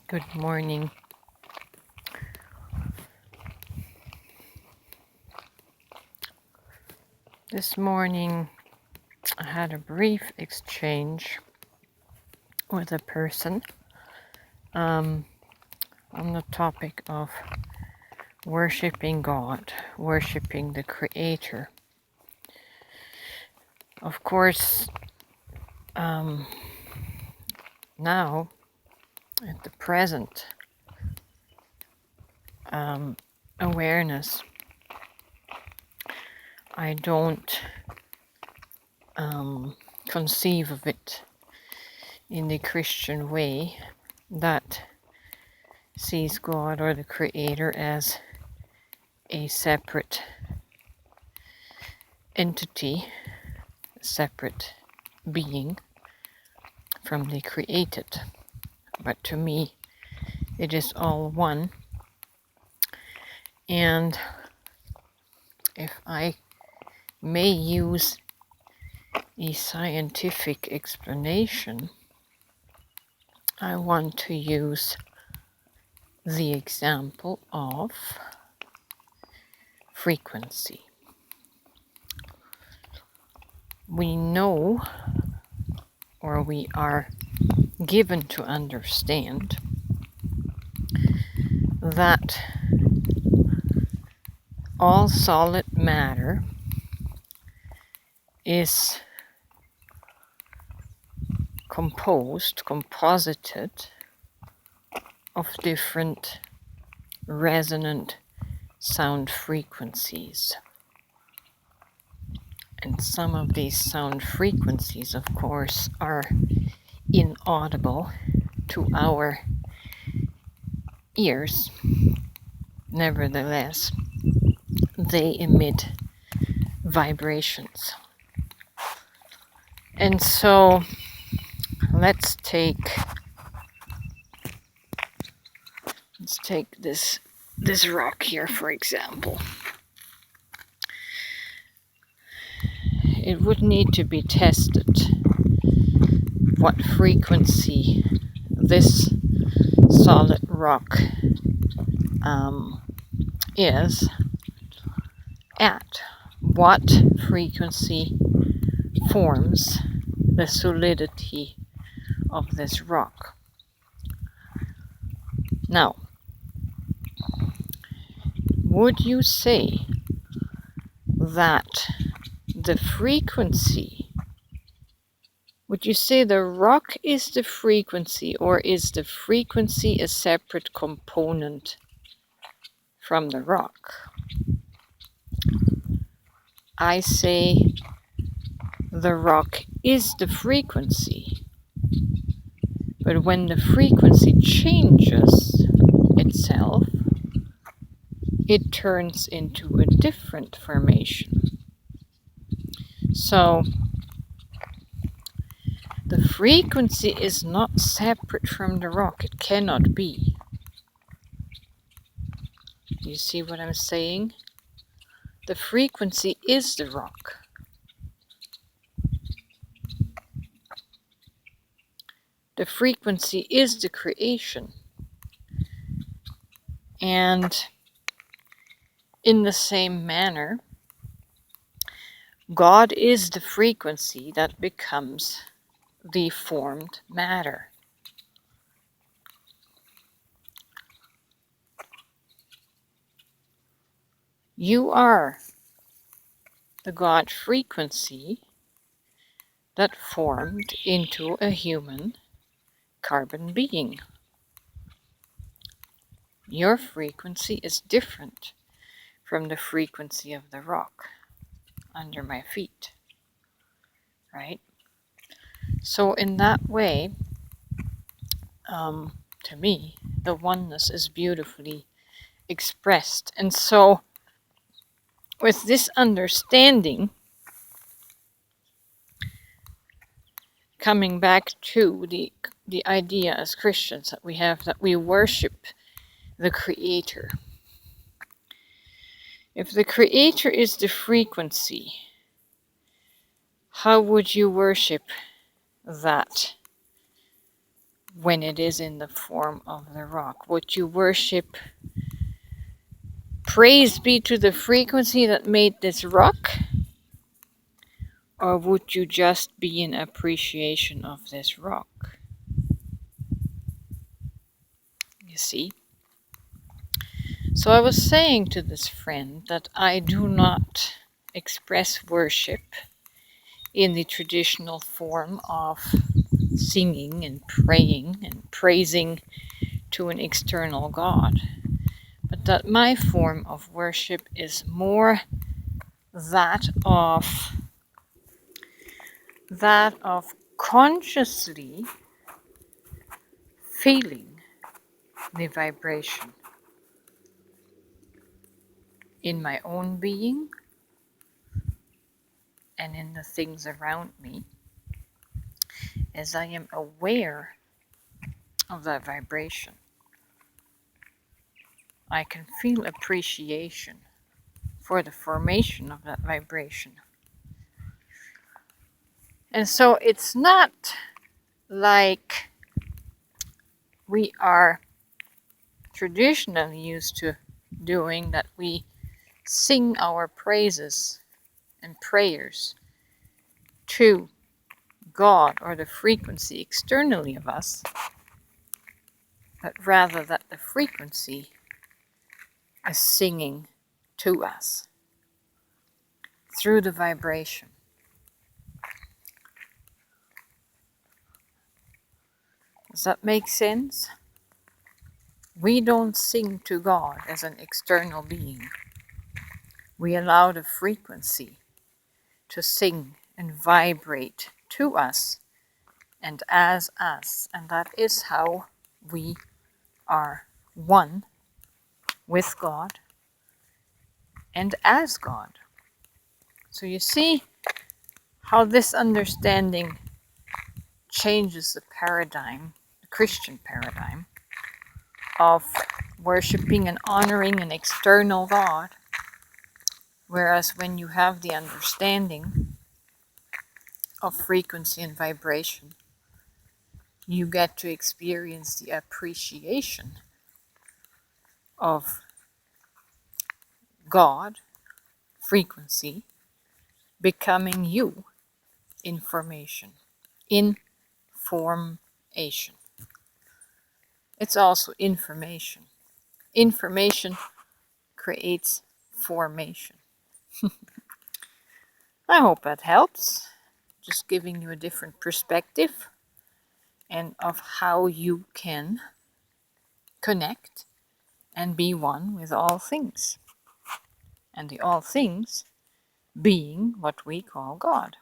Good morning. This morning I had a brief exchange with a person on the topic of worshiping God, worshiping the Creator. Of course, now at the present awareness, I don't conceive of it in the Christian way that sees God or the Creator as a separate entity, a separate being from the created. But to me, it is all one. And if I may use a scientific explanation, I want to use the example of frequency. We know, or we are given to understand, that all solid matter is composited of different resonant sound frequencies. And some of these sound frequencies, of course, are inaudible to our ears. Nevertheless, they emit vibrations. And so let's take this rock here, for example. It would need to be tested what frequency this solid rock is at. What frequency forms the solidity of this rock. Now, would you say that the frequency, would you say the rock is the frequency, or is the frequency a separate component from the rock? I say the rock is the frequency, but when the frequency changes itself, it turns into a different formation. So the frequency is not separate from the rock. It cannot be. Do you see what I'm saying? The frequency is the rock. The frequency is the creation. And in the same manner, God is the frequency that becomes the formed matter. You are the God frequency that formed into a human carbon being. Your frequency is different from the frequency of the rock under my feet, right? So in that way, to me, the oneness is beautifully expressed. And so with this understanding, coming back to the idea as Christians that we have, that we worship the Creator. If the Creator is the frequency, how would you worship that when it is in the form of the rock? Would you worship, praise be to the frequency that made this rock? Or would you just be in appreciation of this rock? You see? So I was saying to this friend that I do not express worship in the traditional form of singing and praying and praising to an external God, but that my form of worship is more that of consciously feeling the vibration in my own being and in the things around me, as I am aware of that vibration. I can feel appreciation for the formation of that vibration. And so it's not like we are traditionally used to doing, that we sing our praises and prayers to God or the frequency externally of us, but rather that the frequency is singing to us through the vibration. Does that make sense? We don't sing to God as an external being. We allow the frequency to sing and vibrate to us and as us. And that is how we are one with God and as God. So you see how this understanding changes the paradigm, the Christian paradigm, of worshiping and honoring an external God. Whereas when you have the understanding of frequency and vibration, you get to experience the appreciation of God, frequency, becoming you, information. Information. It's also information. Information creates formation. I hope that helps. Just giving you a different perspective and of how you can connect and be one with all things. And the all things being what we call God.